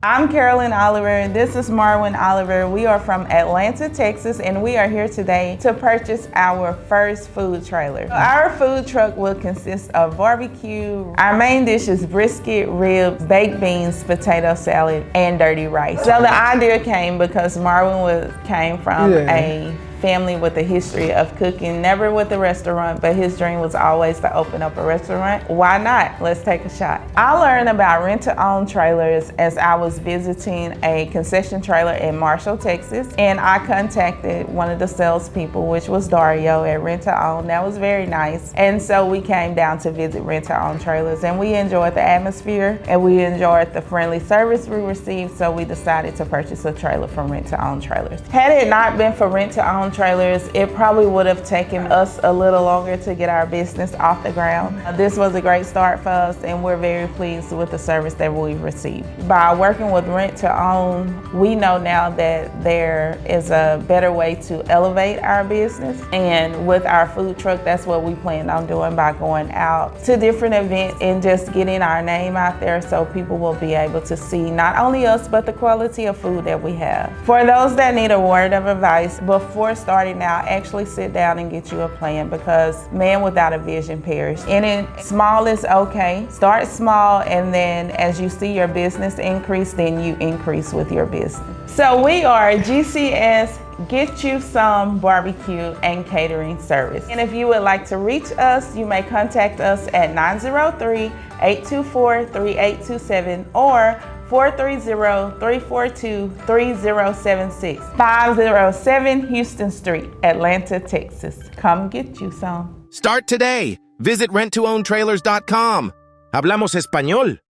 I'm Carolyn Oliver. This is Marwin Oliver. We are from Atlanta, Texas, and we are here today to purchase our first food trailer. Our food truck will consist of barbecue. Our main dish is brisket, ribs, baked beans, potato salad, and dirty rice. So the idea came because Marwin came from a family with a history of cooking, never with a restaurant, but his dream was always to open up a restaurant. Why not? Let's take a shot. I learned about rent-to-own trailers as I was visiting a concession trailer in Marshall, Texas, and I contacted one of the salespeople, which was Dario at Rent-to-Own. That was very nice. And so we came down to visit rent-to-own trailers, and we enjoyed the atmosphere and we enjoyed the friendly service we received, so we decided to purchase a trailer from Rent-to-Own Trailers. Had it not been for Rent-to-Own Trailers, it probably would have taken us a little longer to get our business off the ground. This was a great start for us, and we're very pleased with the service that we've received. By working with Rent to Own, we know now that there is a better way to elevate our business, and with our food truck, that's what we plan on doing by going out to different events and just getting our name out there so people will be able to see not only us, but the quality of food that we have. For those that need a word of advice, before starting out, actually sit down and get you a plan, because man without a vision perish. And small is okay. Start small, and then as you see your business increase, then you increase with your business. So we are GCS Get You Some Barbecue and Catering Service. And if you would like to reach us, you may contact us at 903-824-3827 or 430-342-3076, 507 Houston Street, Atlanta, Texas. Come get you some. Start today. Visit renttoowntrailers.com. Hablamos español.